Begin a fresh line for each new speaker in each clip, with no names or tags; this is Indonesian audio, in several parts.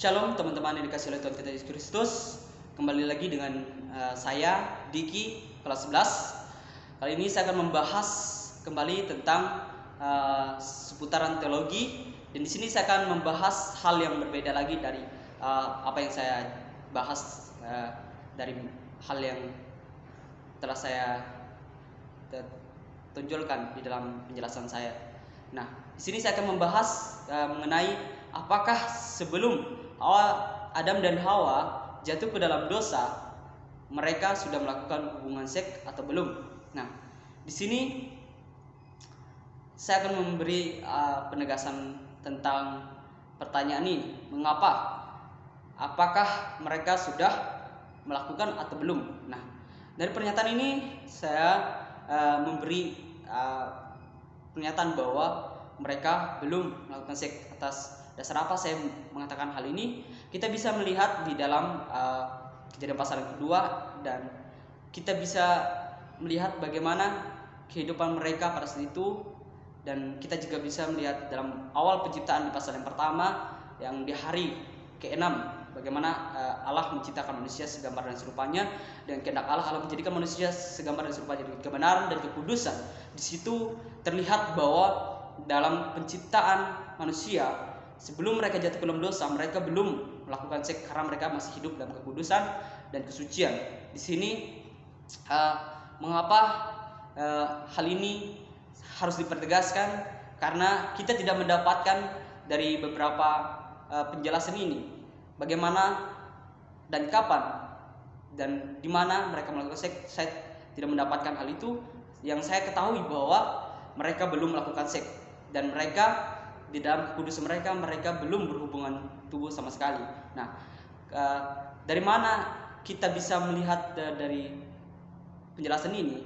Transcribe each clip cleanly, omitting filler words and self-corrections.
Shalom teman-teman yang dikasih oleh Tuhan kita Yesus Kristus. Kembali lagi dengan saya Diki kelas 11. Kali ini saya akan membahas kembali tentang seputaran teologi, dan di sini saya akan membahas hal yang berbeda lagi dari apa yang saya bahas dari hal yang telah saya tonjolkan di dalam penjelasan saya. Nah, di sini saya akan membahas mengenai apakah sebelum Adam dan Hawa jatuh ke dalam dosa, mereka sudah melakukan hubungan seks atau belum. Nah, di sini saya akan memberi penegasan tentang pertanyaan ini. Mengapa? Apakah mereka sudah melakukan atau belum? Nah, dari pernyataan ini saya memberi pernyataan bahwa mereka belum melakukan seks. Atas dasar apa saya mengatakan hal ini? Kita bisa melihat di dalam Kejadian pasal yang kedua, dan kita bisa melihat bagaimana kehidupan mereka pada saat itu, dan kita juga bisa melihat dalam awal penciptaan di pasal yang pertama, yang di hari ke-6, bagaimana Allah menciptakan manusia segambar dan serupanya, dan kehendak Allah menjadikan manusia segambar dan serupanya dengan kebenaran dan kekudusan. Di situ terlihat bahwa dalam penciptaan manusia, sebelum mereka jatuh ke dalam dosa, mereka belum melakukan seks karena mereka masih hidup dalam kekudusan dan kesucian. Di sini mengapa hal ini harus dipertegaskan? Karena kita tidak mendapatkan dari beberapa penjelasan ini bagaimana dan kapan dan di mana mereka melakukan seks. Saya tidak mendapatkan hal itu. Yang saya ketahui bahwa mereka belum melakukan seks, dan mereka di dalam kekudusan mereka belum berhubungan tubuh sama sekali. Nah, dari mana kita bisa melihat dari penjelasan ini?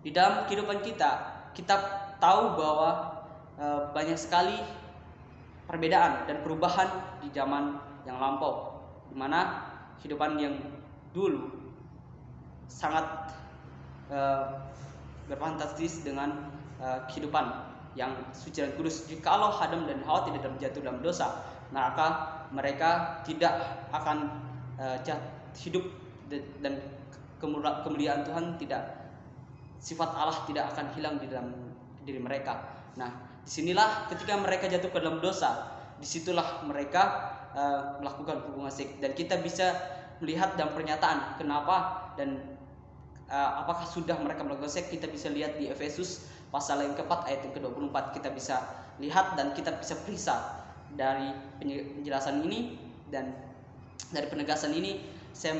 Di dalam kehidupan kita tahu bahwa banyak sekali perbedaan dan perubahan di zaman yang lampau, di mana kehidupan yang dulu sangat berfantastis dengan kehidupan yang suci dan kudus. Jikalau Adam dan Hawa tidak jatuh dalam dosa, maka mereka tidak akan hidup, dan kemuliaan Tuhan sifat Allah tidak akan hilang di dalam diri mereka. Nah, disinilah ketika mereka jatuh ke dalam dosa, disitulah mereka melakukan hubungan seks, dan kita bisa melihat dalam pernyataan kenapa dan apakah sudah mereka melakukan seks. Kita bisa lihat di Efesus pasal yang keempat ayat yang ke-24. Kita bisa lihat dan kita bisa periksa dari penjelasan ini, dan dari penegasan ini saya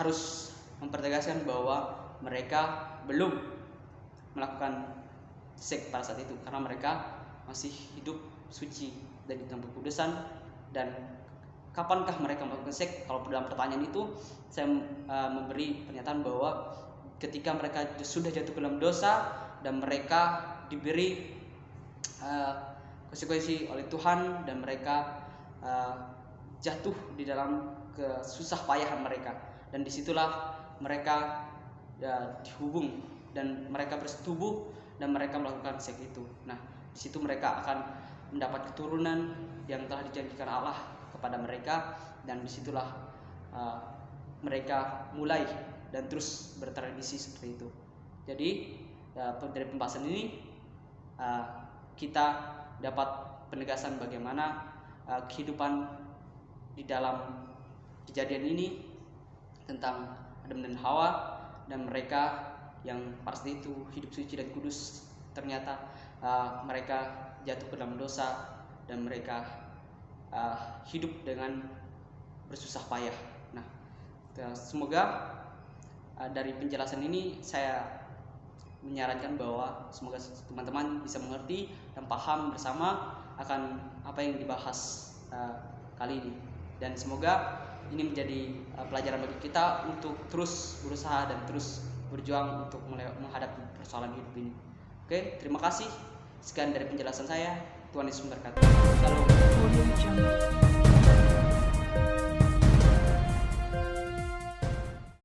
harus mempertegaskan bahwa mereka belum melakukan seks pada saat itu, karena mereka masih hidup suci dan dalam kekudusan. Dan kapankah mereka melakukan seks? Kalau dalam pertanyaan itu saya memberi pernyataan bahwa ketika mereka sudah jatuh ke dalam dosa dan mereka diberi konsekuensi oleh Tuhan, dan mereka jatuh di dalam kesusah payahan mereka, dan disitulah mereka dihubung dan mereka bersetubuh dan mereka melakukan seks itu. Nah, disitu mereka akan mendapat keturunan yang telah dijanjikan Allah kepada mereka, dan disitulah mereka mulai dan terus bertradisi seperti itu. Jadi dari pembahasan ini kita dapat penegasan bagaimana kehidupan di dalam kejadian ini tentang Adam dan Hawa, dan mereka yang pada saat itu hidup suci dan kudus, ternyata mereka jatuh ke dalam dosa dan mereka hidup dengan bersusah payah. Nah, semoga dari penjelasan ini saya menyarankan bahwa semoga teman-teman bisa mengerti dan paham bersama akan apa yang dibahas kali ini, dan semoga ini menjadi pelajaran bagi kita untuk terus berusaha dan terus berjuang untuk menghadapi persoalan hidup ini. Oke, terima kasih. Sekian dari penjelasan saya. Tuhan Yesus memberkati. Salam.